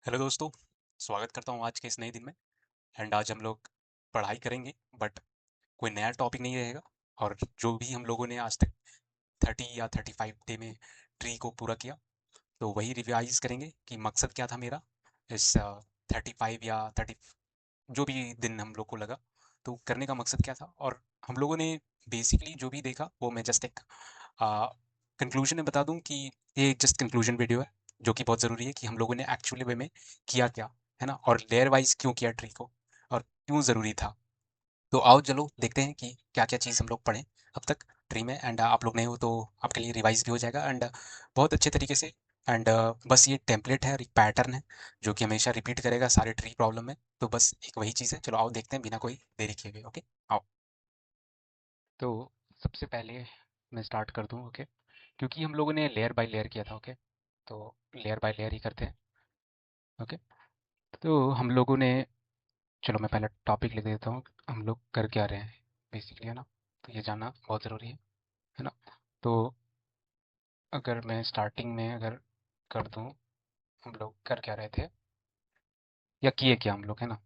Hello दोस्तों। स्वागत करता हूँ आज के इस नए दिन में। एंड आज हम लोग पढ़ाई करेंगे, बट कोई नया टॉपिक नहीं रहेगा। और जो भी हम लोगों ने आज तक 30 या 35 डे में ट्री को पूरा किया, तो वही रिवाइज करेंगे कि मकसद क्या था मेरा इस 35 या 30 जो भी दिन हम लोग को लगा, तो करने का मकसद क्या था। और हम लोगों ने बेसिकली जो भी देखा वो मैं जस्ट एक कंक्लूजन में बता दूं कि ये एक जस्ट कंक्लूजन वीडियो है, जो कि बहुत ज़रूरी है कि हम लोगों ने एक्चुअली वे में किया क्या, है ना, और लेयर वाइज क्यों किया ट्री को, और क्यों ज़रूरी था। तो आओ चलो देखते हैं कि क्या क्या चीज़ हम लोग पढ़ें अब तक ट्री में। एंड आप लोग नए हो तो आपके लिए रिवाइज भी हो जाएगा, एंड बहुत अच्छे तरीके से। एंड बस ये टेम्पलेट है और एक पैटर्न है जो कि हमेशा रिपीट करेगा सारे ट्री प्रॉब्लम में। तो बस एक वही चीज़ है। चलो आओ देखते हैं बिना कोई देरी किए हुए। ओके, आओ। तो सबसे पहले मैं स्टार्ट कर दूं, ओके, क्योंकि हम लोगों ने लेयर बाय लेयर किया था। ओके, तो लेयर बाय लेयर ही करते हैं। ओके, तो हम लोगों ने, चलो मैं पहले टॉपिक लिख देता हूँ, हम लोग कर क्या रहे हैं बेसिकली, है ना। तो ये जानना बहुत ज़रूरी है ना। तो अगर मैं स्टार्टिंग में अगर कर दूं, हम लोग कर क्या रहे थे या किए क्या हम लोग, है ना।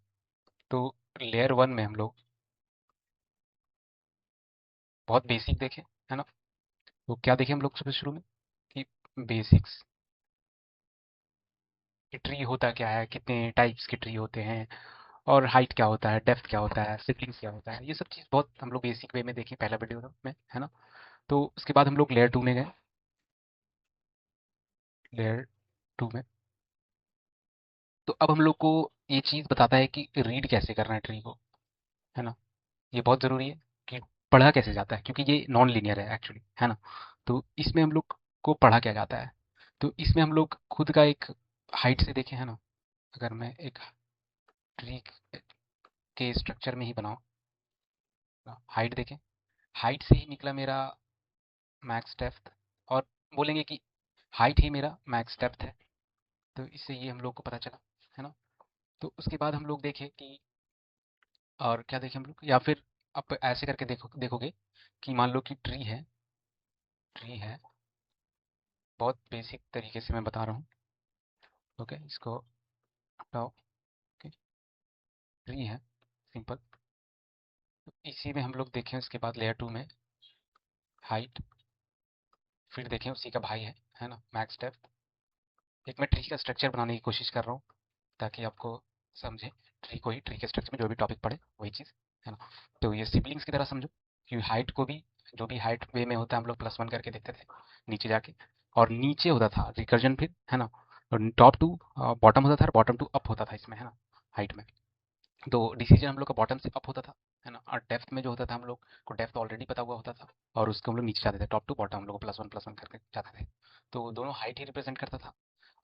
तो लेयर वन में हम लोग बहुत बेसिक देखे, है ना। तो क्या देखे हम लोग सबसे शुरू में कि बेसिक्स, कि ट्री होता क्या है, कितने टाइप्स के ट्री होते हैं, और हाइट क्या होता है, डेप्थ क्या होता है, सिबलिंग्स क्या होता है, ये सब चीज़ बहुत हम लोग बेसिक वे में देखें पहला वीडियो में, है ना। तो उसके बाद हम लोग लेयर टू में गए। लेयर टू में तो अब हम लोग को ये चीज़ बताता है कि रीड कैसे करना है ट्री को, है ना। ये बहुत ज़रूरी है कि पढ़ा कैसे जाता है, क्योंकि ये नॉन लीनियर है एक्चुअली, है ना। तो इसमें हम लोग को पढ़ा क्या जाता है, तो इसमें हम लोग खुद का एक हाइट से देखें, है ना। अगर मैं एक ट्री के स्ट्रक्चर में ही बनाऊं, हाइट देखें, हाइट से ही निकला मेरा मैक्स डेप्थ, और बोलेंगे कि हाइट ही मेरा मैक्स डेप्थ है। तो इससे ये हम लोग को पता चला, है ना। तो उसके बाद हम लोग देखें कि और क्या देखें हम लोग, या फिर आप ऐसे करके देखोगे कि मान लो कि ट्री है, बहुत बेसिक तरीके से मैं बता रहा हूँ। ओके, इसको हटाओ। ओके, ट्री है सिंपल। तो इसी में हम लोग देखें उसके बाद लेयर टू में हाइट, फिर देखें उसी का भाई है ना, मैक्स डेप्थ। एक मैं ट्री का स्ट्रक्चर बनाने की कोशिश कर रहा हूँ ताकि आपको समझे, ट्री के स्ट्रक्चर में जो भी टॉपिक पढ़े वही चीज़, है ना। तो ये सिबलिंग्स की तरह समझो कि हाइट को भी, जो भी हाइट वे में होता है हम लोग +1 करके देखते थे नीचे जाके, और नीचे होता था रिकर्जन फिर, है ना। और टॉप टू बॉटम होता था, और बॉटम टू अप होता था इसमें, है ना, हाइट में। तो डिसीजन हम लोग का बॉटम से अप होता था, है ना। और डेप्थ में जो होता था हम लोग को डेप्थ ऑलरेडी पता हुआ होता था, और उसको हम लोग नीचे जाते थे, टॉप टू बॉटम हम लोग +1 करके जाते थे। तो दोनों हाइट ही रिप्रेजेंट करता था,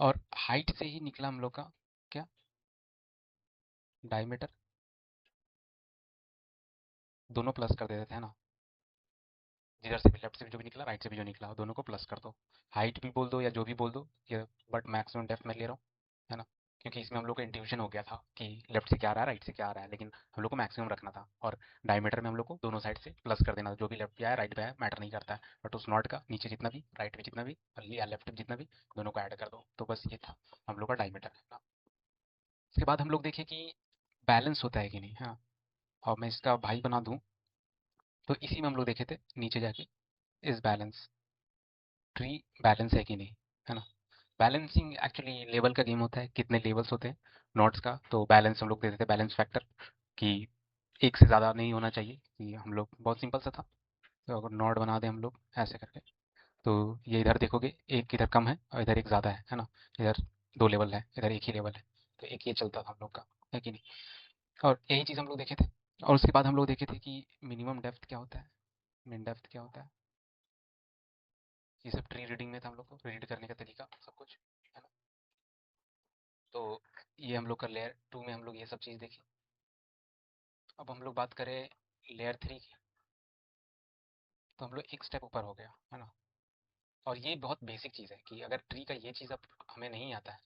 और हाइट से ही निकला हम लोग का क्या, डायमीटर। दोनों प्लस कर देते थे, है ना। जिधर से भी, लेफ्ट से भी जो भी निकला, राइट से भी जो निकला, दोनों को प्लस कर दो। हाइट भी बोल दो या जो भी बोल दो ये, बट मैक्सिमम डेप्थ में ले रहा हूँ, है ना। क्योंकि इसमें हम लोग को इंट्यूशन हो गया था कि लेफ्ट से क्या आ रहा है, राइट से क्या आ रहा है, लेकिन हम लोग को मैक्सिमम रखना था। और डायमीटर में हम लोग को दोनों साइड से प्लस कर देना था, जो भी लेफ्ट पे आया राइट पे आया मैटर नहीं करता है, बट उस नॉट का नीचे जितना भी, राइट पे जितना भी, और या लेफ्ट पे जितना भी, दोनों को ऐड कर दो। तो बस ये था हम लोग का डायमीटर, है ना। उसके बाद हम लोग देखें कि बैलेंस होता है कि नहीं, हाँ। और मैं इसका भाई बना दूं, तो इसी में हम लोग देखे थे नीचे जाके, इस बैलेंस, ट्री बैलेंस है कि नहीं, है ना। बैलेंसिंग एक्चुअली लेवल का गेम होता है, कितने लेवल्स होते हैं नोट्स का। तो बैलेंस हम लोग देते थे, बैलेंस फैक्टर, कि एक से ज़्यादा नहीं होना चाहिए, कि हम लोग बहुत सिंपल सा था। तो अगर नोट बना दें हम लोग ऐसे करके, तो ये इधर देखोगे एक इधर कम है और इधर एक ज़्यादा है ना। इधर 2 लेवल है, इधर एक ही लेवल है। तो एक ये चलता था हम लोग का, है कि नहीं। और यही चीज़ हम लोग देखे थे। और उसके बाद हम लोग देखे थे कि मिनिमम डेप्थ क्या होता है, मिन डेप्थ क्या होता है। ये सब ट्री रीडिंग में था हम लोग को, रीड करने का तरीका सब कुछ, है ना। तो ये हम लोग का लेयर टू में हम लोग ये सब चीज़ देखी। अब हम लोग बात करें लेयर थ्री की, तो हम लोग एक स्टेप ऊपर हो गया, है ना। और ये बहुत बेसिक चीज़ है कि अगर ट्री का ये चीज़ अब हमें नहीं आता है,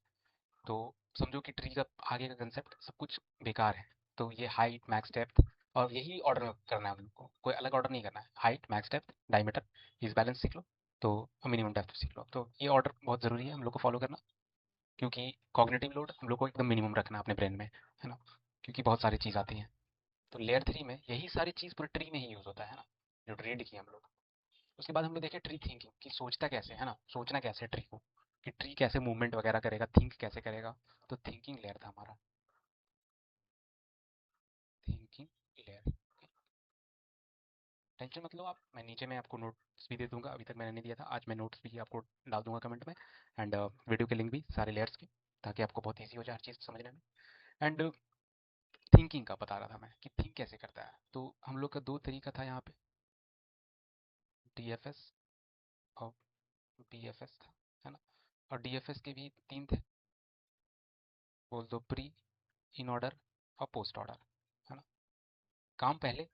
तो समझो कि ट्री का आगे का कंसेप्ट सब कुछ बेकार है। तो ये हाइट मैक्स डेप्थ, और यही ऑर्डर करना है हम लोग को, कोई अलग ऑर्डर नहीं करना है। हाइट मैक्स डेप्थ डायमीटर, इस बैलेंस सीख लो, तो मिनिमम डेप्थ सीख लो। तो ये ऑर्डर बहुत ज़रूरी है हम लोग को फॉलो करना। क्योंकि कॉग्निटिव लोड हम लोग को एकदम मिनिमम रखना है अपने ब्रेन में, है ना, क्योंकि बहुत सारी चीज़ आती हैं। तो लेयर 3 में यही सारी चीज़ पूरे ट्री में ही यूज़ होता है ना, जो रीड किया हम लोग। उसके बाद हम लोग देखे ट्री थिंकिंग कि सोचता कैसे है ना, सोचना कैसे ट्री को, कि ट्री कैसे मूवमेंट वगैरह करेगा, थिंक कैसे करेगा। तो थिंकिंग लेयर था हमारा, थिंकिंग लेयर। टेंशन मत लो आप, मैं नीचे में आपको नोट्स भी दे दूंगा, अभी तक मैंने नहीं दिया था, आज मैं नोट्स भी आपको डाल दूंगा कमेंट में, एंड वीडियो के लिंक भी सारे लेयर्स के, ताकि आपको बहुत ईजी हो जाए हर चीज़ समझने में। एंड थिंकिंग का बता रहा था मैं कि थिंक कैसे करता है। तो हम लोग का दो तरीका था यहाँ पे, डीएफएस और बीएफएस था, है ना। और डीएफएस के भी तीन थे, बोल दो प्री, इन ऑर्डर और पोस्ट ऑर्डर, है ना। काम पहले,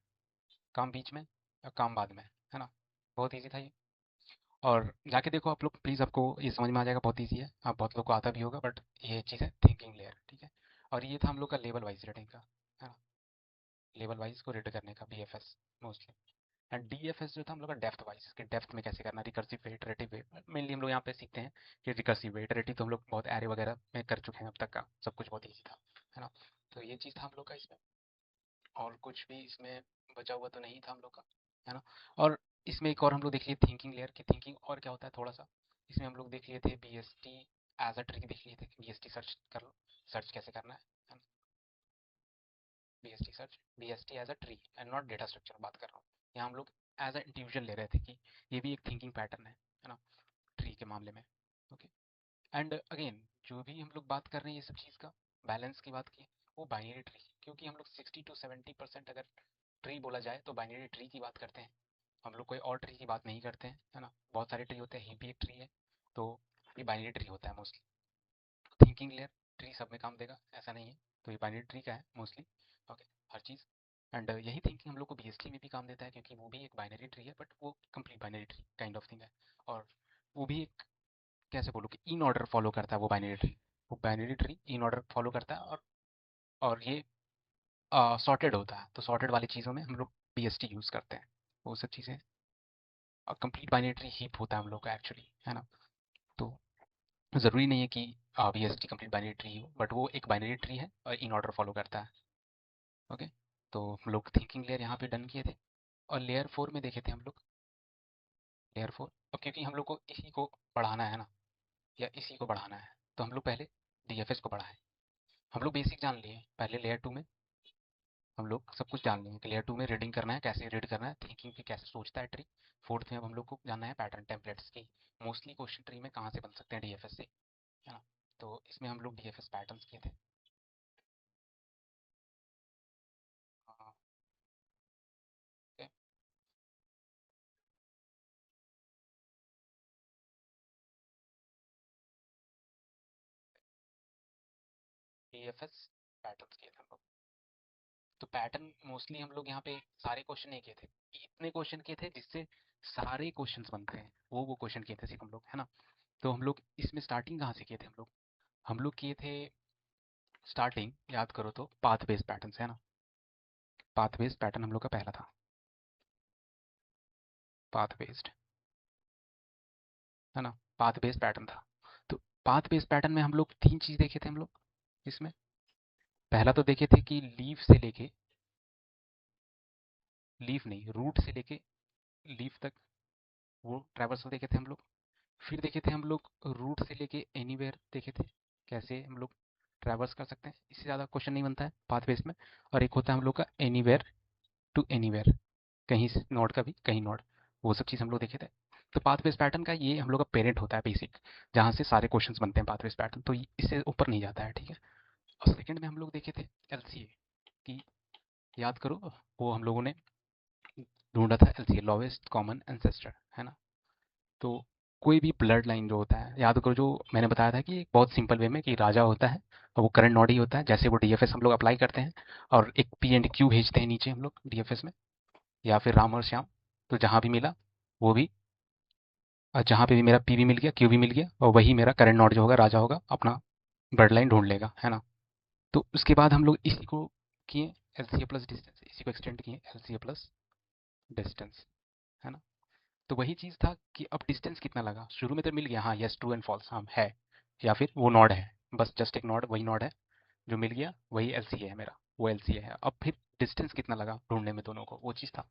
काम बीच में और काम बाद में, है ना। बहुत ईजी था ये। और जाके देखो आप लोग प्लीज़, आपको ये समझ में आ जाएगा, बहुत ईजी है, आप बहुत लोग को आता भी होगा, बट ये चीज़ है थिंकिंग लेयर, ठीक है। और ये था हम लोग का लेवल वाइज रीडिंग का, है ना, लेवल वाइज को रीड करने का बीएफएस मोस्टली। एंड डीएफएस जो था हम लोग का डेप्थ वाइज, कि डेप्थ में कैसे करना, रिकर्सिव वे, इटरेटिव वे। मेनली हम लोग यहाँ पे सीखते हैं कि रिकर्सिव वे, इटरेटिव तो हम लोग बहुत एरे वगैरह में कर चुके हैं अब तक का, सब कुछ बहुत ईजी था, है ना। तो ये चीज़ था हम लोग का इसमें, और कुछ भी इसमें बचा हुआ तो नहीं था हम लोग का, है ना। और इसमें एक और हम लोग देख लिए थिंकिंग लेयर की, थिंकिंग और क्या होता है थोड़ा सा, इसमें हम लोग देख लिए थे बीएसटी एज अ ट्रिक, देख लिए थे बीएसटी सर्च कर लो, सर्च कैसे करना है ना। BST search, BST as a tree and not data structure बात कर रहा हूँ यहाँ, हम लोग एज अ इंडिविजुअल ले रहे थे कि ये भी एक थिंकिंग पैटर्न है ना, ट्री के मामले में। ओके। एंड अगेन जो भी हम लोग बात कर रहे हैं ये सब चीज़ का बैलेंस की बात की, वो बाइनरी ट्री, क्योंकि हम लोग 60 to 70% अगर ट्री बोला जाए तो बाइनरी ट्री की बात करते हैं, हम लोग कोई और ट्री की बात नहीं करते हैं, है ना। बहुत सारे ट्री होते हैं, ही भी एक ट्री है, तो ये बाइनरी ट्री होता है मोस्टली। थिंकिंग लेयर ट्री सब में काम देगा ऐसा नहीं है, तो ये बाइनरी ट्री का है mostly. Okay, her cheese. And यही थिंकिंग हम लोग को बीएसटी में भी काम देता है, क्योंकि वो भी एक बाइनरी ट्री है, बट वो complete binary tree kind of thing है। और वो भी एक, कैसे बोलूँ, कि इन ऑर्डर फॉलो करता है वो बाइनरी ट्री, वो binary tree in order follow करता है। और ये सॉर्टेड होता है, तो सॉर्टेड वाली चीज़ों में हम लोग बीएसटी यूज़ करते हैं, वो सब चीज़ें। और कंप्लीट बाइनरी ट्री हीप होता है हम लोग का एक्चुअली, है ना। तो ज़रूरी नहीं है कि बीएसटी कंप्लीट बाइनरी ट्री हो, बट वो एक बाइनरी ट्री है और इन ऑर्डर फॉलो करता है। ओके। तो हम लोग थिंकिंग लेयर यहाँ पे डन किए थे। और लेयर 4 में देखे थे हम लोग, लेयर 4, और क्योंकि हम लोग को इसी को बढ़ाना है ना, या इसी को बढ़ाना है, तो हम लोग पहले डीएफएस को बढ़ाएं। हम लोग बेसिक जान लिए पहले, लेयर 2 में हम लोग सब कुछ जान लेंगे कि लेयर 2 में रीडिंग करना है, कैसे रीड करना है, थिंकिंग की कैसे सोचता है ट्री। फोर्थ में अब हम लोग को जानना है पैटर्न टेम्पलेट्स की, मोस्टली क्वेश्चन ट्री में कहाँ से बन सकते हैं डीएफएस से, है ना। तो इसमें हम लोग डीएफएस पैटर्न्स किए थे। डीएफएस पैटर्न्स किए थे हम लोग। तो पैटर्न मोस्टली हम लोग यहाँ पे सारे क्वेश्चन नहीं किए थे, इतने क्वेश्चन किए थे जिससे सारे क्वेश्चंस बनते हैं, वो क्वेश्चन किए थे सिर्फ हम लोग, है ना। तो हम लोग इसमें स्टार्टिंग कहाँ से किए थे हम लोग किए थे स्टार्टिंग, याद करो तो पाथ बेस्ड पैटर्न है ना। पाथ बेस्ड पैटर्न हम लोग का पहला था, पाथ बेस्ड, है ना, पाथ बेस्ड पैटर्न था। तो पाथ बेस्ड पैटर्न में हम लोग तीन चीज देखे थे हम लोग इसमें। पहला तो देखे थे कि लीफ से लेके, लीफ नहीं, रूट से लेके लीफ तक वो ट्रैवर्सल देखे थे हम लोग। फिर देखे थे हम लोग रूट से लेके एनीवेयर देखे थे, कैसे हम लोग ट्रैवर्स कर सकते हैं, इससे ज़्यादा क्वेश्चन नहीं बनता है पाथ बेस में। और एक होता है हम लोग का एनीवेयर टू एनीवेयर, कहीं से नोड का भी कहीं नोड, वो सब चीज़ हम लोग देखे थे। तो पाथ बेस पैटर्न का ये हम लोग का पेरेंट होता है बेसिक, जहाँ से सारे क्वेश्चंस बनते हैं पाथ बेस पैटर्न, तो इससे ऊपर नहीं जाता है, ठीक है। और सेकंड में हम लोग देखे थे एलसीए की, याद करो, वो हम लोगों ने ढूंढा था एलसीए, लोवेस्ट कॉमन एंसेस्टर, है ना। तो कोई भी ब्लड लाइन जो होता है, याद करो जो मैंने बताया था कि एक बहुत सिंपल वे में, कि राजा होता है और वो करंट नॉड ही होता है, जैसे वो डीएफएस हम लोग अप्लाई करते हैं और एक पी एंड क्यू भेजते हैं नीचे हम लोग डीएफएस में, या फिर राम और श्याम, तो जहाँ भी मिला वो भी, जहाँ पे भी मेरा पी भी मिल गया, क्यू भी मिल गया, और वही मेरा करंट नॉड जो होगा, राजा होगा, अपना ब्लड लाइन ढूंढ लेगा, है ना। तो उसके बाद हम लोग इसी को किए एलसीए प्लस डिस्टेंस, इसी को एक्सटेंड किए एलसीए प्लस डिस्टेंस, है ना। तो वही चीज़ था कि अब डिस्टेंस कितना लगा, शुरू में तो मिल गया हाँ, यस ट्रू एंड फॉल्स हाँ है, या फिर वो नॉड है, बस जस्ट एक नॉड, वही नॉड है जो मिल गया, वही एलसीए है मेरा, वो एलसीए है। अब फिर डिस्टेंस कितना लगा ढूंढने में दोनों को, वो चीज़ था।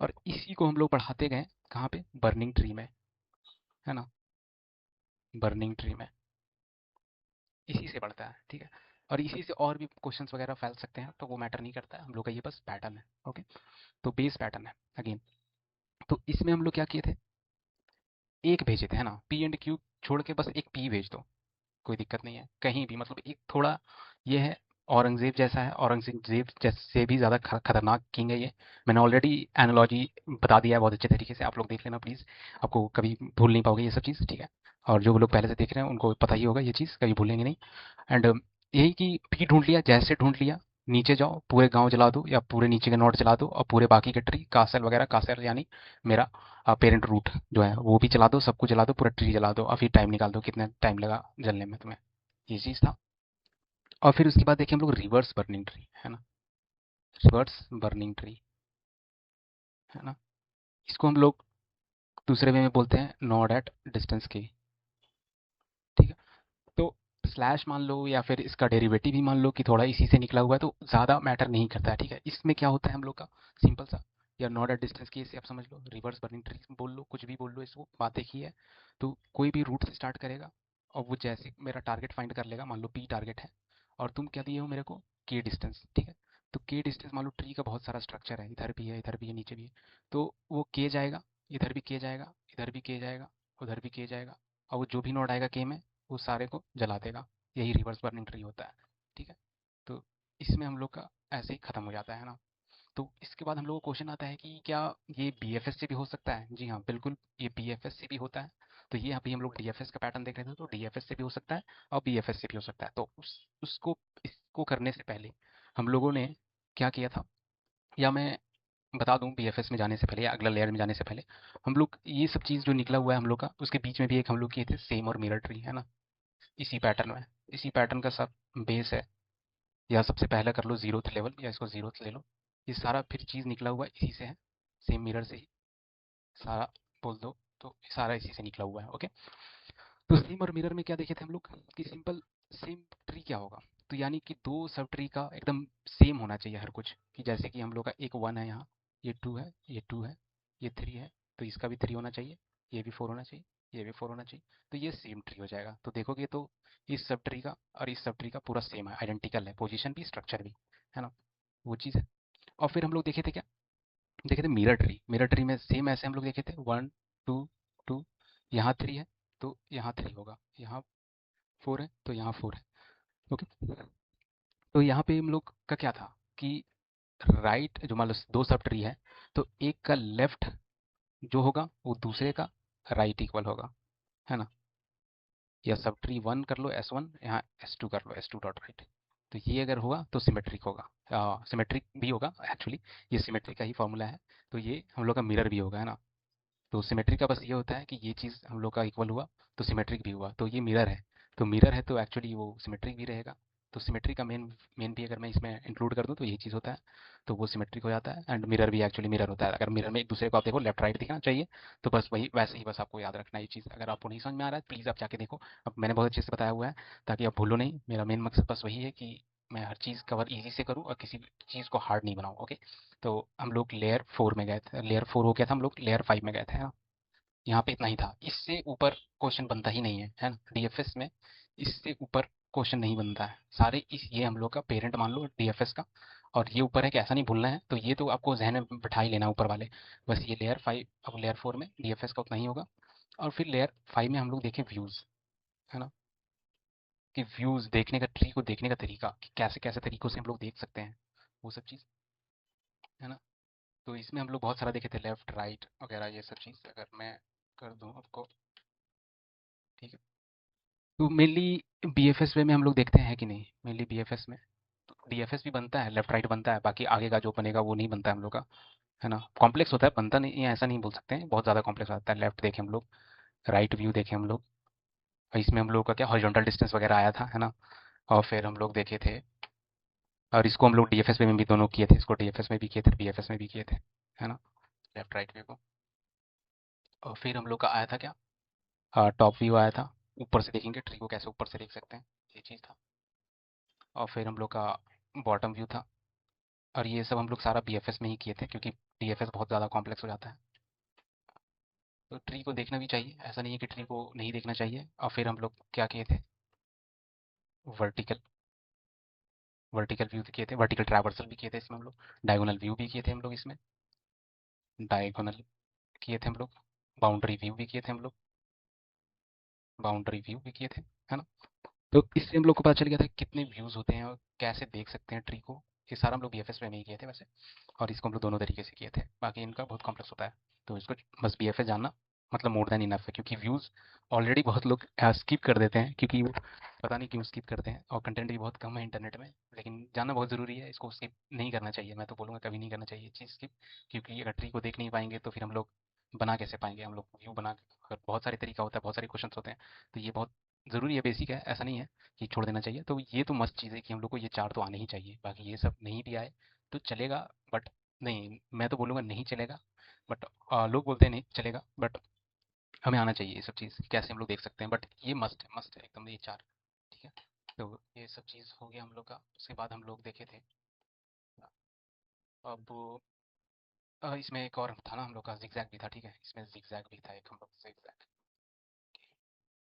और इसी को हम लोग बढ़ाते गए कहाँ पे, बर्निंग ट्री में, है ना, बर्निंग ट्री में इसी से बढ़ता है, ठीक है। और इसी से और भी क्वेश्चंस वगैरह फैल सकते हैं, तो वो मैटर नहीं करता है, हम लोग का ये बस पैटर्न है। ओके, तो बेस पैटर्न है अगेन। तो इसमें हम लोग क्या किए थे, एक भेजे थे, है ना, पी एंड क्यू छोड़ के बस एक पी भेज दो, कोई दिक्कत नहीं है कहीं भी। मतलब एक थोड़ा ये है, औरंगजेब जैसा है, औरंगजेब जैसे भी ज़्यादा खतरनाक किंग है ये। मैंने ऑलरेडी एनालॉजी बता दिया है बहुत अच्छे तरीके से, आप लोग देख लेना प्लीज़, आपको कभी भूल नहीं पाओगे ये सब चीज़, ठीक है। और जो लोग पहले से देख रहे हैं उनको पता ही होगा ये चीज़, कभी भूलेंगे नहीं। एंड यही कि पी ढूंढ लिया, जैसे ढूंढ लिया, नीचे जाओ पूरे गांव जला दो या पूरे नीचे के नोड जला दो, और पूरे बाकी के ट्री कासल वगैरह, कासल यानी मेरा पेरेंट रूट जो है वो भी जला दो, सब कुछ जला दो, पूरा ट्री जला दो, और फिर टाइम निकाल दो कितना टाइम लगा जलने में तुम्हें, ये चीज़ था। और फिर उसके बाद देखिए हम लोग रिवर्स बर्निंग ट्री, है ना, रिवर्स बर्निंग ट्री, है ना, इसको हम लोग दूसरे वे में बोलते हैं नोड एट डिस्टेंस के, ठीक है। तो स्लैश मान लो या फिर इसका डेरिवेटिव भी मान लो कि थोड़ा इसी से निकला हुआ है, तो ज़्यादा मैटर नहीं करता है, ठीक है। इसमें क्या होता है हम लोग का सिंपल सा, या नॉट एट डिस्टेंस की इसे आप समझ लो, रिवर्स बर्निंग ट्री बोल लो, कुछ भी बोल लो, इसको बात एक ही है। तो कोई भी रूट से स्टार्ट करेगा, और वो जैसे मेरा टारगेट फाइंड कर लेगा, मान लो पी टारगेट है, और तुम क्या दिए हो मेरे को, के डिस्टेंस, ठीक है। तो के डिस्टेंस मान लो ट्री का बहुत सारा स्ट्रक्चर है, इधर भी है, इधर भी है, नीचे भी है, तो वो के जाएगा, इधर भी के जाएगा, इधर भी के जाएगा, उधर भी के जाएगा, और वो जो भी नोड आएगा के में, वो सारे को जला देगा। यही रिवर्स बर्निंग ट्री होता है, ठीक है। तो इसमें हम लोग का ऐसे ही खत्म हो जाता है ना। तो इसके बाद हम लोग को क्वेश्चन आता है कि क्या ये बीएफएस से भी हो सकता है? जी हाँ, बिल्कुल, ये बीएफएस से भी होता है। तो ये अभी हम लोग डीएफएस का पैटर्न देख रहे थे, तो डीएफएस से भी हो सकता है और बीएफएस से भी हो सकता है। तो उसको इसको करने से पहले हम लोगों ने क्या किया था, या मैं बता दूं, बीएफएस में जाने से पहले या अगला लेयर में जाने से पहले, हम लोग ये सब चीज़ जो निकला हुआ है हम लोग का, उसके बीच में भी एक हम लोग किए थे सेम और मिरर ट्री, है ना, इसी पैटर्न में, इसी पैटर्न का सब बेस है। या सबसे पहला कर लो जीरोथ लेवल, या इसको जीरोथ ले लो, ये सारा फिर चीज़ निकला हुआ इसी से है, सेम मिरर से ही सारा बोल दो, तो ये सारा इसी से निकला हुआ है। ओके, तो सेम और मिरर में क्या देखे थे हम लोग कि सिंपल सेम ट्री क्या होगा, तो यानी कि दो सब ट्री का एकदम सेम होना चाहिए हर कुछ, कि जैसे कि हम लोग का एक वन है यहाँ, ये टू है, ये टू है, ये थ्री है, तो इसका भी थ्री होना चाहिए, ये भी फोर होना चाहिए, ये भी फोर होना चाहिए, तो ये सेम ट्री हो जाएगा। तो देखोगे तो इस सब ट्री का और इस सब ट्री का पूरा सेम है, आइडेंटिकल है, पोजीशन भी स्ट्रक्चर भी, है ना, वो चीज़ है। और फिर हम लोग देखे थे क्या, देखे थे मिरर ट्री, मिरर ट्री में सेम ऐसे हम लोग देखे थे, वन टू टू, यहाँ थ्री है तो यहाँ थ्री होगा, यहाँ फोर है तो यहाँ फोर है। ओके, तो यहाँ पे हम लोग का क्या था कि राइट जो मान लो दो सब ट्री है, तो एक का लेफ्ट जो होगा वो दूसरे का राइट इक्वल होगा, है ना, या सब ट्री वन कर लो एस वन, यहाँ एस टू कर लो एस टू डॉट राइट। तो ये अगर होगा तो सिमेट्रिक होगा, सिमेट्रिक भी होगा एक्चुअली, ये सिमेट्रिक का ही फॉर्मूला है। तो ये हम लोग का मिरर भी होगा, है ना। तो सिमेट्री का बस ये होता है कि ये चीज़ हम लोग का इक्वल हुआ तो सिमेट्रिक भी हुआ, तो ये मिरर है। तो मिरर है तो एक्चुअली वो सिमेट्रिक भी रहेगा। तो सिमेट्री का मेन मेन भी अगर मैं इसमें इंक्लूड कर दूं तो यही चीज़ होता है, तो वो सिमेट्रिक हो जाता है। एंड मिरर भी एक्चुअली मिरर होता है, अगर मिरर में एक दूसरे को आप देखो लेफ्ट राइट दिखना चाहिए, तो बस वही वैसे ही बस आपको याद रखना है ये चीज़। अगर आपको नहीं समझ में आ रहा है प्लीज़ आप जाके देखो, अब मैंने बहुत अच्छे से बताया हुआ है ताकि आप भूलो नहीं। मेरा मेन मकसद बस वही है कि मैं हर चीज़ कवर ईजी से करूँ और किसी चीज़ को हार्ड नहीं बनाऊँ। ओके, तो हम लोग लेयर फोर में गए थे, लेयर फोर हो गया था, हम लोग लेयर फाइव में गए थे, हाँ। यहाँ पे इतना ही था, इससे ऊपर क्वेश्चन बनता ही नहीं है ना डीएफएस में, इससे ऊपर क्वेश्चन नहीं बनता है सारे इस, ये हम लोग का पेरेंट मान लो डीएफएस का, और ये ऊपर है कि ऐसा नहीं भूलना है, तो ये तो आपको जहन में बिठा ही लेना ऊपर वाले। बस ये लेयर फाइव, अब लेयर फोर में डीएफएस का उतना ही होगा। और फिर लेयर फाइव में हम लोग देखें व्यूज़, है ना, कि व्यूज़ देखने का, ट्री को देखने का तरीका, कि कैसे कैसे तरीकों से हम लोग देख सकते हैं वो सब चीज़, है ना। तो इसमें हम लोग बहुत सारा देखे थे, लेफ्ट राइट वगैरह ये सब चीज़, अगर मैं कर दूँ आपको, ठीक है। तो मेनली बीएफएस वे में हम लोग देखते हैं कि नहीं, मेनली बीएफएस में तो डीएफएस भी बनता है, लेफ्ट राइट बनता है, बाकी आगे का जो बनेगा वो नहीं बनता है हम लोग का, है ना। कॉम्प्लेक्स होता है, बनता नहीं है ऐसा नहीं बोल सकते हैं, बहुत ज़्यादा कॉम्प्लेक्स होता है। लेफ्ट देखें हम लोग, राइट व्यू देखें हम लोग, और इसमें हम लोग का क्या हॉरिजॉन्टल डिस्टेंस वगैरह आया था, है ना। और फिर हम लोग देखे थे, और इसको हम लोग डीएफएस में भी दोनों किए थे, इसको डीएफएस में भी किए थे, बीएफएस में भी किए थे, है ना, लेफ्ट राइट व्यू को। और फिर हम लोग का आया था क्या, टॉप व्यू आया था, ऊपर से देखेंगे ट्री को, कैसे ऊपर से देख सकते हैं, ये चीज़ था। और फिर हम लोग का बॉटम व्यू था। और ये सब हम लोग सारा बीएफएस में ही किए थे, क्योंकि डीएफएस बहुत ज़्यादा कॉम्प्लेक्स हो जाता है। तो ट्री को देखना भी चाहिए, ऐसा नहीं है कि ट्री को नहीं देखना चाहिए। और फिर हम लोग क्या किए थे, वर्टिकल वर्टिकल व्यू किए थे, वर्टिकल ट्रैवर्सल भी किए थे इसमें हम लोग, डायगोनल व्यू भी किए थे हम लोग इसमें, डायगोनल किए थे हम लोग, बाउंड्री व्यू भी किए थे हम लोग, बाउंड्री व्यू भी किए थे, है ना। तो इससे हम लोग को पता चल गया था कि कितने व्यूज़ होते हैं और कैसे देख सकते हैं ट्री को। ये सारा हम लोग बीएफएस में नहीं किए थे वैसे। और इसको हम लोग दोनों तरीके से किए थे, बाकी इनका बहुत कॉम्प्लेक्स होता है। तो इसको बस बीएफएस जानना मतलब मोर देन इनफ है, क्योंकि व्यूज़ ऑलरेडी बहुत लोग स्किप कर देते हैं, क्योंकि वो पता नहीं क्यों स्किप करते हैं, और कंटेंट भी बहुत कम है इंटरनेट में। लेकिन जानना बहुत ज़रूरी है, इसको स्किप नहीं करना चाहिए, मैं तो बोलूँगा कभी नहीं करना चाहिए ये चीज़ स्किप। क्योंकि अगर ट्री को देख नहीं पाएंगे तो फिर हम लोग बना कैसे पाएंगे, हम लोग व्यू बना, अगर बहुत सारे तरीका होता है, बहुत सारे क्वेश्चन होते हैं, तो ये बहुत ज़रूरी है, बेसिक है, ऐसा नहीं है कि छोड़ देना चाहिए। तो ये तो मस्ट चीज़ है कि हम लोग को ये 4 तो आने ही चाहिए, बाकी ये सब नहीं भी आए तो चलेगा। बट नहीं, मैं तो बोलूँगा नहीं चलेगा। बट लोग बोलते हैं नहीं चलेगा, बट हमें आना चाहिए ये सब चीज़, कैसे हम लोग देख सकते हैं। बट ये मस्ट है एकदम, ये 4। ठीक है, तो ये सब चीज़ हो गया हम लोग का। उसके बाद हम लोग देखे थे, अब इसमें एक और था ना हम लोग का, जिगजैग भी था। ठीक है, इसमें जिगजैग भी था एक, हम लोग जिगजैग।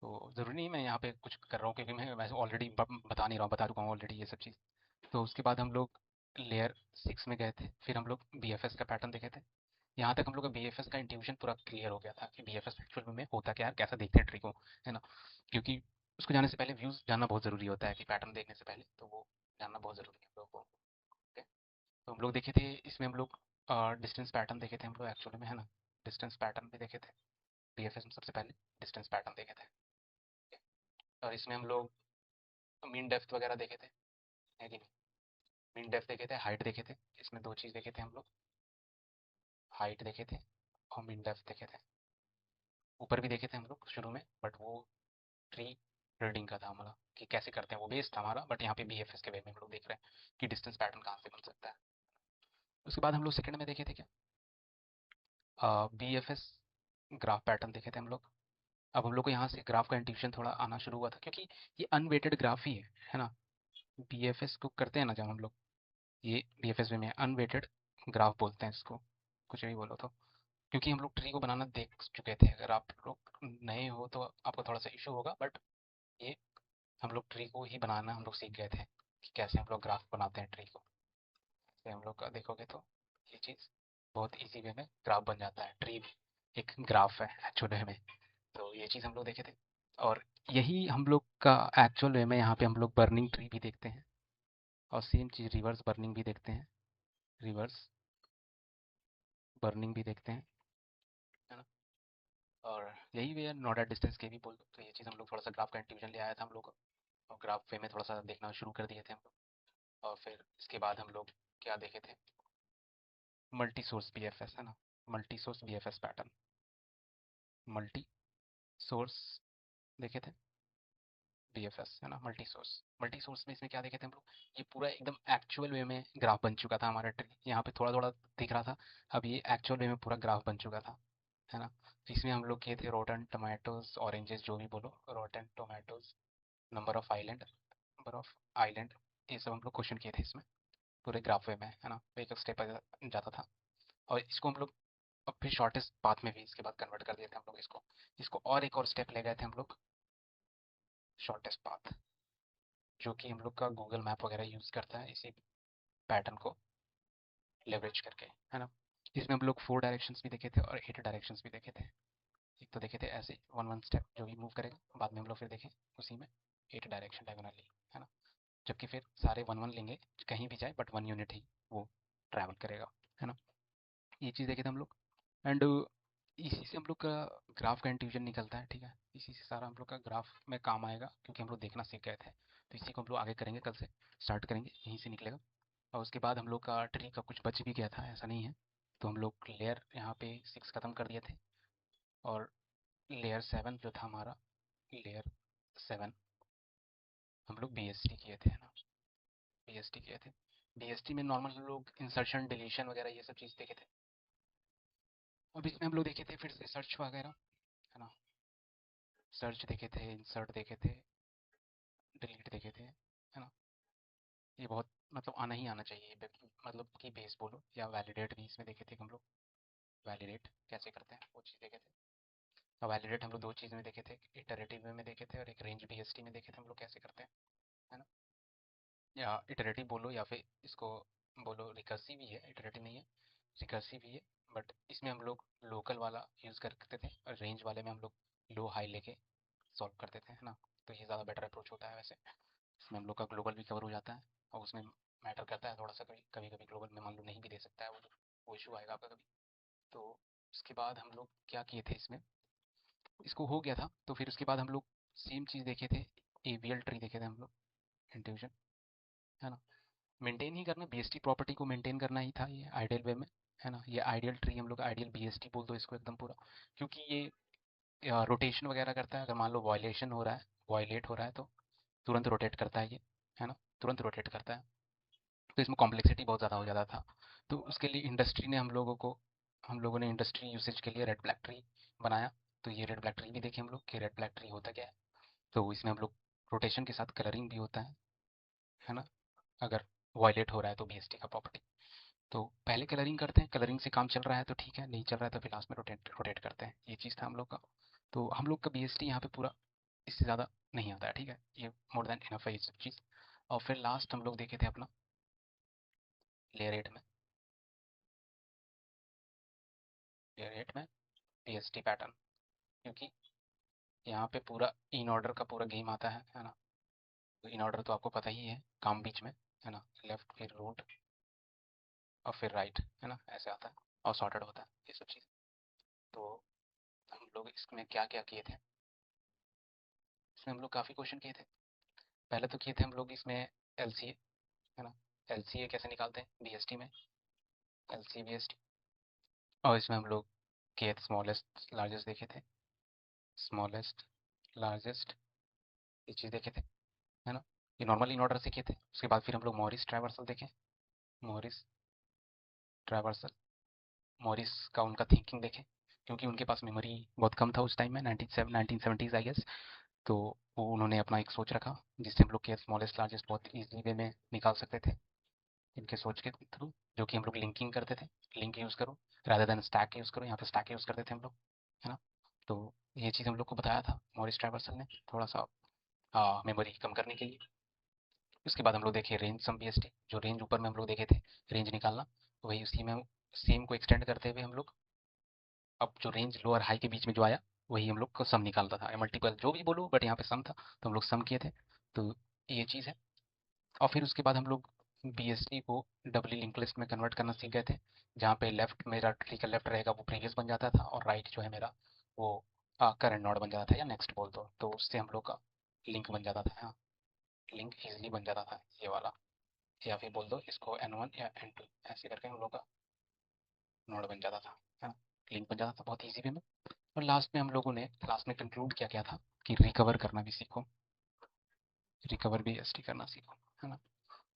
तो ज़रूरी नहीं मैं यहाँ पे कुछ कर रहा हूँ, क्योंकि मैं वैसे ऑलरेडी बता नहीं रहा हूँ, बता चुका हूँ ऑलरेडी ये सब चीज़। तो उसके बाद हम लोग लेयर 6 में गए थे, फिर हम लोग बीएफएस का पैटर्न देखे थे। यहाँ तक हम लोग का बीएफएस का इंट्यूशन पूरा क्लियर हो गया था कि बीएफएस एक्चुअल में होता क्या है, कैसा देखते हैं ट्री को, है ना। क्योंकि उसको जाने से पहले व्यूज़ जानना बहुत ज़रूरी होता है, कि पैटर्न देखने से पहले तो वो जानना बहुत ज़रूरी है हम लोग को। ठीक है, तो हम लोग देखे थे इसमें, हम लोग डिस्टेंस पैटर्न देखे थे हम लोग एक्चुअली में, है ना। डिस्टेंस पैटर्न भी देखे थे बीएफएस में, सबसे पहले डिस्टेंस पैटर्न देखे थे। ठीक है? और इसमें हम लोग मीन डेप्थ वगैरह देखे थे, है कि नहीं। मीन डेप्थ देखे थे, हाइट देखे थे। इसमें 2 चीज़ देखे थे हम लोग, हाइट देखे थे और मीन डेप्थ देखे थे। ऊपर भी देखे थे हम लोग शुरू में, बट वो ट्री बिल्डिंग का था हमारा, कि कैसे करते हैं, वो बेस था हमारा। बट यहाँ पे बीएफएस के वे में हम लोग देख रहे हैं कि डिस्टेंस पैटर्न कहाँ से बन सकता है। उसके बाद हम लोग सेकंड में देखे थे क्या, बीएफएस ग्राफ पैटर्न देखे थे हम लोग। अब हम लोग को यहाँ से ग्राफ का इंट्यूशन थोड़ा आना शुरू हुआ था, क्योंकि ये अनवेटेड ग्राफ ही है ना। बीएफएस को करते हैं ना जब हम लोग, ये बीएफएस में अनवेटेड ग्राफ बोलते हैं इसको, कुछ भी बोलो तो। क्योंकि हम लोग ट्री को बनाना देख चुके थे, अगर आप लोग नए हो तो आपको थोड़ा सा इशू होगा, बट ये हम लोग ट्री को ही बनाना हम लोग सीख गए थे, कि कैसे हम लोग ग्राफ बनाते हैं ट्री को। से हम लोग का देखोगे तो ये चीज़ बहुत इजी वे में ग्राफ बन जाता है, ट्री एक ग्राफ है एक्चुअल में। तो ये चीज़ हम लोग देखे थे। और यही हम लोग का एक्चुअल वे में, यहाँ पे हम लोग बर्निंग ट्री भी देखते हैं, और सेम चीज़ रिवर्स बर्निंग भी देखते हैं, रिवर्स बर्निंग भी देखते हैं, है ना। और यही वे नॉट एट डिस्टेंस के भी बोल दो। तो ये चीज़ हम लोग थोड़ा सा ग्राफ का इंट्यूजन ले आया था हम लोग को, और ग्राफ वे में थोड़ा सा देखना शुरू कर दिए थे हम लोग। और फिर इसके बाद हम लोग क्या देखे थे, मल्टी सोर्स बीएफएस, है ना। Multi source BFS pattern, multi source देखे थे बीएफएस, है ना। मल्टी सोर्स में इसमें क्या देखे थे हम लोग, ये पूरा एकदम एक्चुअल वे में ग्राफ बन चुका था हमारा ट्री। यहाँ पे थोड़ा थोड़ा दिख रहा था, अब ये एक्चुअल वे में पूरा ग्राफ बन चुका था, है ना। तो इसमें हम लोग किए थे रोटन टोमेटोज, ऑरेंजेस, जो भी बोलो, rotten tomatoes, number of island, ये सब हम लोग क्वेश्चन किए थे इसमें पूरे ग्राफ वे में, है ना। तो एक एक स्टेप जाता था। और इसको हम लोग अब फिर शॉर्टेस्ट पाथ में भी इसके बाद कन्वर्ट कर दिए थे हम लोग इसको, इसको और एक और स्टेप ले गए थे हम लोग, शॉर्टेस्ट पाथ, जो कि हम लोग का गूगल मैप वगैरह यूज़ करता है इसी पैटर्न को लेवरेज करके, है ना। इसमें हम लोग 4 डायरेक्शंस भी देखे थे और 8 डायरेक्शंस भी देखे थे। एक तो देखे थे ऐसे वन वन स्टेप जो भी मूव करेगा, बाद में हम लोग फिर देखें उसी में 8 डायरेक्शन डायगोनली, है ना। जबकि फिर सारे वन वन लेंगे, कहीं भी जाए बट वन यूनिट ही वो ट्रैवल करेगा, है ना। ये चीज़ देखे थे हम लोग। एंड इसी से हम लोग का ग्राफ का इंट्यूजन निकलता है, ठीक है। इसी से सारा हम लोग का ग्राफ में काम आएगा, क्योंकि हम लोग देखना सीख गए थे। तो इसी को हम लोग आगे करेंगे, कल से स्टार्ट करेंगे, यहीं से निकलेगा। और उसके बाद हम लोग का ट्री का कुछ बच भी गया था, ऐसा नहीं है। तो हम लोग लेयर यहाँ पे 6 ख़त्म कर दिए थे, और लेयर 7 जो था हमारा, लेयर 7 हम लोग बीएसटी किए थे, है ना। बीएसटी किए थे, बीएसटी में नॉर्मल हम लोग इंसर्शन डिलीशन वगैरह ये सब चीज़ देखे थे। अब इसमें हम लोग देखे थे फिर से सर्च वगैरह, है ना। सर्च देखे थे, इंसर्ट देखे थे, डिलीट देखे थे, है ना। ये बहुत मतलब आना ही आना चाहिए, मतलब कि बेस बोलो या वैलिडेट भी इसमें देखे थे हम लोग। वैलिडेट कैसे करते हैं वो चीज़ देखे थे। अब वैलिडेट हम लोग दो चीज़ में देखे थे, इटरेटिव वे में देखे थे और एक रेंज बीएसटी में देखे थे हम लोग कैसे करते हैं, है ना। या इटरेटिव बोलो या फिर इसको बोलो रिकर्सिव ही है, इटरेटिव नहीं है, रिकर्सिव ही है। बट इसमें हम लोग लोकल वाला यूज़ करते थे और रेंज वाले में हम लोग लो हाई लेके सॉल्व करते थे, है ना। तो ये ज़्यादा बेटर अप्रोच होता है वैसे। इसमें हम लोग का ग्लोबल भी कवर हो जाता है और उसमें मैटर करता है थोड़ा सा, कभी कभी कभी ग्लोबल में मान लो नहीं भी दे सकता है वो इशू आएगा आपका कभी। तो उसके बाद हम लोग क्या किए थे इसमें, इसको हो गया था तो फिर उसके बाद हम लोग सेम चीज़ देखे थे, एवीएल ट्री देखे थे हम लोग, इंट्यूजन, है ना। मेंटेन ही करना, बीएसटी प्रॉपर्टी को मेंटेन करना ही था ये आइडियल वे में, है ना। ये आइडियल ट्री हम लोग आइडियल बीएसटी बोल दो इसको एकदम पूरा, क्योंकि ये रोटेशन वगैरह करता है। अगर मान लो वायलेशन हो रहा है, वायलेट हो रहा है तो तुरंत रोटेट करता है ये, है ना, तुरंत रोटेट करता है। तो इसमें कॉम्प्लेक्सिटी बहुत ज़्यादा हो जाता था। तो उसके लिए इंडस्ट्री ने हम लोगों ने इंडस्ट्री यूसेज के लिए रेड ब्लैक ट्री बनाया। तो ये रेड ब्लैक ट्री भी देखे हम लोग कि रेड ब्लैक ट्री होता क्या है। तो इसमें हम लोग रोटेशन के साथ कलरिंग भी होता है ना। अगर वायलेट हो रहा है तो बीएसटी का प्रॉपर्टी, तो पहले कलरिंग करते हैं, कलरिंग से काम चल रहा है तो ठीक है, नहीं चल रहा है तो फिर लास्ट में रोटेट रोटेट करते हैं। ये चीज़ था हम लोग का। तो हम लोग का बीएसटी यहाँ पे पूरा इससे ज़्यादा नहीं आता है, ठीक है, ये मोर देन इनफ है ये सब चीज़। और फिर लास्ट हम लोग देखे थे अपना लेयर 8 में, लेयर 8 में बीएसटी पैटर्न, क्योंकि यहाँ पे पूरा इन ऑर्डर का पूरा गेम आता है ना। तो इन ऑर्डर तो आपको पता ही है, काम बीच में, है ना, लेफ्ट फिर रूट और फिर राइट, है ना, ऐसे आता है और सॉर्टेड होता है ये सब चीज़। तो हम लोग इसमें क्या क्या किए थे, इसमें हम लोग काफ़ी क्वेश्चन किए थे। पहले तो किए थे हम लोग इसमें एलसीए, है ना। एलसीए कैसे निकालते हैं बीएसटी में, एलसीए बीएसटी। और इसमें हम लोग के स्मॉलेस्ट लार्जेस्ट देखे थे, स्मॉलेस्ट लार्जेस्ट, ये चीज़ देखे थे, है ना। ये नॉर्मल इन ऑर्डर से किए थे। उसके बाद फिर हम लोग मॉरिस ट्रावर्सल देखे, मॉरिस ट्रावर्सल, मॉरिस का उनका थिंकिंग देखें, क्योंकि उनके पास मेमोरी बहुत कम था उस टाइम में, 1970s आई गेस। तो वो उन्होंने अपना एक सोच रखा जिससे हम लोग के स्मॉलेस्ट लार्जेस्ट बहुत ईजिली वे में निकाल सकते थे इनके सोच के थ्रू, जो कि हम लोग लिंकिंग करते थे, लिंक यूज़ करो रादर देन स्टैक यूज़ करो, यहाँ पे स्टैक यूज़ करते थे हम लोग, है ना। तो ये चीज़ हम लोग को बताया था मॉरिस ट्रावर्सल ने, थोड़ा सा मेमोरी कम करने के लिए। उसके बाद हम लोग देखे रेंज सम बीएसटी, जो रेंज ऊपर में हम लोग देखे थे, रेंज निकालना, तो वही उसी में सेम को एक्सटेंड करते हुए हम लोग अब जो रेंज लो और हाई के बीच में जो आया वही हम लोग को सम निकालता था, या मल्टीपल जो भी बोलो, बट यहाँ पे सम था तो हम लोग सम किए थे। तो ये चीज़ है। और फिर उसके बाद हम लोग बीएसटी को डबली लिंक लिस्ट में कन्वर्ट करना सीख गए थे, जहाँ पे लेफ्ट मेरा ट्री का लेफ्ट रहेगा वो प्रीवियस बन जाता था और राइट जो है मेरा वो करंट नोड बन जाता था, या नेक्स्ट बोल दो, तो उससे हम लोग का लिंक बन जाता था, हाँ, लिंक ईजिली बन जाता था ये वाला। या फिर बोल दो इसको N1 या N2, ऐसे करके हम लोग का नोड बन जाता था, है ना, लिंक बन जाता था बहुत ईजी वे में। और लास्ट में हम लोगों ने लास्ट में कंक्लूड क्या किया था कि रिकवर करना भी सीखो, रिकवर भी एसटी करना सीखो, है ना।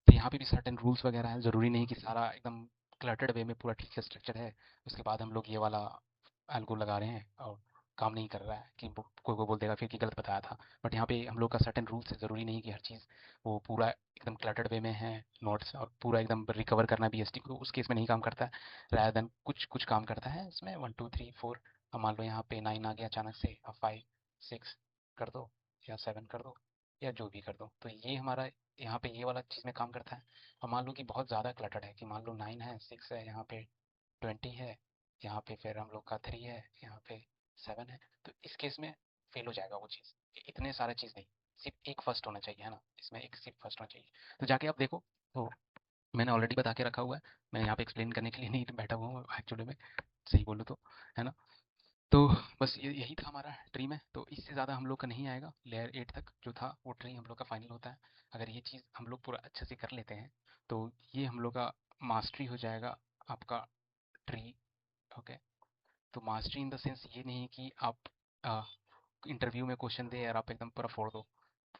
तो यहाँ पे भी सर्टेन रूल्स वगैरह है, ज़रूरी नहीं कि सारा एकदम क्लटर्ड वे में पूरा ठीक से स्ट्रक्चर है। उसके बाद हम लोग ये वाला एल्गो लगा रहे हैं और काम नहीं कर रहा है कि कोई को बोल देगा फिर कि गलत बताया था। बट यहाँ पे हम लोग का सर्टेन रूल्स है, ज़रूरी नहीं कि हर चीज़ वो पूरा एकदम क्लटर्ड वे में है नोट्स, और पूरा एकदम रिकवर करना भी एस टी को उस केस में नहीं काम करता है। रादर देन कुछ कुछ काम करता है इसमें, 1 2 3 4, अब मान लो यहाँ पे 9 आ गया अचानक से, अब 5 6 कर दो या 7 कर दो या जो भी कर दो, तो ये हमारा यहाँ पे ये वाला चीज़ में काम करता है। और मान लो कि बहुत ज़्यादा क्लटर्ड है कि मान लो 9 है, 6 है, यहाँ पे 20 है, यहाँ पे फिर हम लोग का 3 है, यहाँ पे 7 है, तो इस केस में फेल हो जाएगा वो चीज़। इतने सारे चीज़ नहीं, सिर्फ एक फर्स्ट होना चाहिए, है ना, इसमें एक सिर्फ फर्स्ट होना चाहिए। तो जाके आप देखो, तो मैंने ऑलरेडी बता के रखा हुआ है, मैं यहाँ पे एक्सप्लेन करने के लिए नहीं बैठा हुआ हूँ एक्चुअली में, सही बोलूँ तो, है ना। तो बस यही था हमारा ट्री में। तो इससे ज़्यादा हम लोग का नहीं आएगा, लेयर 8 तक जो था वो ट्री हम लोग का फाइनल होता है। अगर ये चीज़ हम लोग पूरा अच्छे से कर लेते हैं तो ये हम लोग का मास्टरी हो जाएगा आपका ट्री। ओके। तो मास्टरी इन द सेंस ये नहीं कि आप इंटरव्यू में क्वेश्चन दे और आप एकदम पूरा फोड़ दो,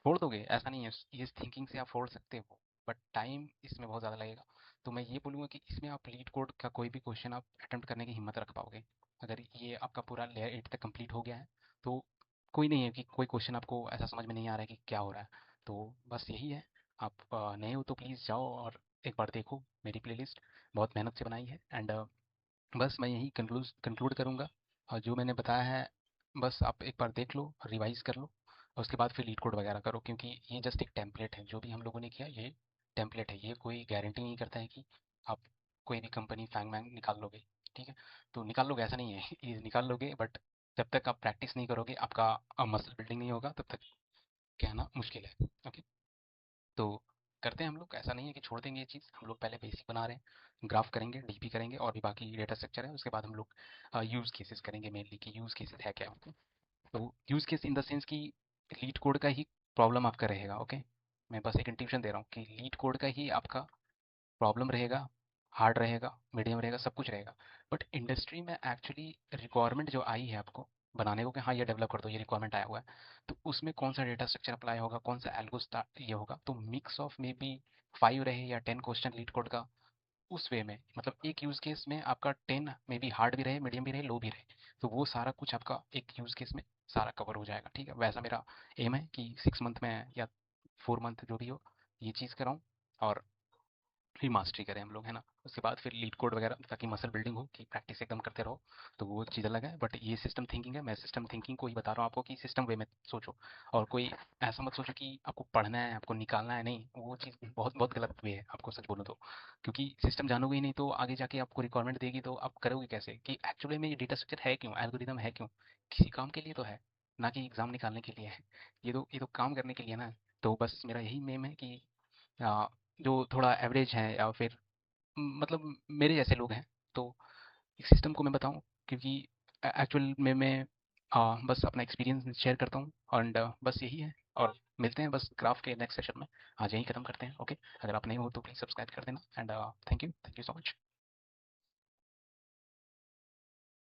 फोड़ दोगे ऐसा नहीं है, ये थिंकिंग से आप फोड़ सकते हो, बट टाइम इसमें बहुत ज़्यादा लगेगा। तो मैं ये बोलूँगा कि इसमें आप लीड कोड का कोई भी क्वेश्चन आप अटेम्प्ट करने की हिम्मत रख पाओगे। अगर ये आपका पूरा लेयर 8 तक कंप्लीट हो गया है तो कोई नहीं है कि कोई क्वेश्चन आपको ऐसा समझ में नहीं आ रहा है कि क्या हो रहा है, तो बस यही है। आप नए हो तो प्लीज़ जाओ और एक बार देखो मेरी प्लेलिस्ट, बहुत मेहनत से बनाई है। एंड बस मैं यही कंक्लूड करूँगा, और जो मैंने बताया है बस आप एक बार देख लो, रिवाइज कर लो, और उसके बाद फिर लीड कोड वगैरह करो, क्योंकि ये जस्ट एक टेम्पलेट है। जो भी हम लोगों ने किया ये टेम्पलेट है, ये कोई गारंटी नहीं करता है कि आप कोई भी कंपनी फैंग मैंग निकाल लोगे। ठीक है, तो निकाल लोगे ऐसा नहीं है ये निकाल लोगे, बट जब तक आप प्रैक्टिस नहीं करोगे, आपका मसल बिल्डिंग नहीं होगा, तब तक कहना मुश्किल है। ओके, तो करते हैं हम लोग, ऐसा नहीं है कि छोड़ देंगे ये चीज़। हम लोग पहले बेसिक बना रहे हैं, ग्राफ करेंगे, डीपी करेंगे, और भी बाकी डेटा स्ट्रक्चर है। उसके बाद हम लोग यूज़ केसेस करेंगे मेनली, कि यूज़ केसेस है क्या। तो use case in the sense कि लीड कोड का ही प्रॉब्लम आपका रहेगा। ओके, मैं बस एक इंट्यूशन दे रहा हूँ कि लीड कोड का ही आपका प्रॉब्लम रहेगा, हार्ड रहेगा, मीडियम रहेगा, सब कुछ रहेगा। बट इंडस्ट्री में एक्चुअली रिक्वायरमेंट जो आई है आपको बनाने को, कि हाँ ये डेवलप कर दो, ये रिक्वायरमेंट आया हुआ है, तो उसमें कौन सा डेटा स्ट्रक्चर अप्लाई होगा, कौन सा एल्गो ये होगा, तो मिक्स ऑफ मे बी 5 रहे या 10 क्वेश्चन लीड कोड का, उस वे में, मतलब एक यूज़ केस में आपका 10 मे बी हार्ड भी रहे, मीडियम भी रहे, लो भी रहे, तो वो सारा कुछ आपका एक यूज़ केस में सारा कवर हो जाएगा। ठीक है, वैसा मेरा एम है कि 6 मंथ में या 4 मंथ जो भी हो ये चीज़ कराऊँ, और फिर मास्टरी करें हम लोग, है ना। उसके बाद फिर लीड कोड वगैरह, ताकि मसल बिल्डिंग हो, कि प्रैक्टिस एकदम करते रहो, तो वो चीज़ अलग है। बट ये सिस्टम थिंकिंग है, मैं सिस्टम थिंकिंग को ही बता रहा हूँ आपको, कि सिस्टम वे में सोचो, और कोई ऐसा मत सोचो कि आपको पढ़ना है, आपको निकालना है, नहीं, वो चीज़ बहुत बहुत गलत वे है, आपको सच बोलूँ तो। क्योंकि सिस्टम जानोगे ही नहीं, तो आगे जाके आपको रिक्वायरमेंट देगी तो आप करोगे कैसे, कि एक्चुअली में ये डेटा स्ट्रक्चर है क्यों, एल्गोरिदम है क्यों, किसी काम के लिए तो है, ना कि एग्ज़ाम निकालने के लिए है। ये तो काम करने के लिए ना। तो बस मेरा यही मेम है कि जो थोड़ा एवरेज है, या फिर मतलब मेरे जैसे लोग हैं, तो इस सिस्टम को मैं बताऊं, क्योंकि एक्चुअल में मैं बस अपना एक्सपीरियंस शेयर करता हूँ, एंड बस यही है। और मिलते हैं बस ग्राफ के नेक्स्ट सेशन में, आज यहीं खत्म करते हैं। ओके, अगर आप नए हो तो प्लीज़ सब्सक्राइब कर देना, and thank you so much.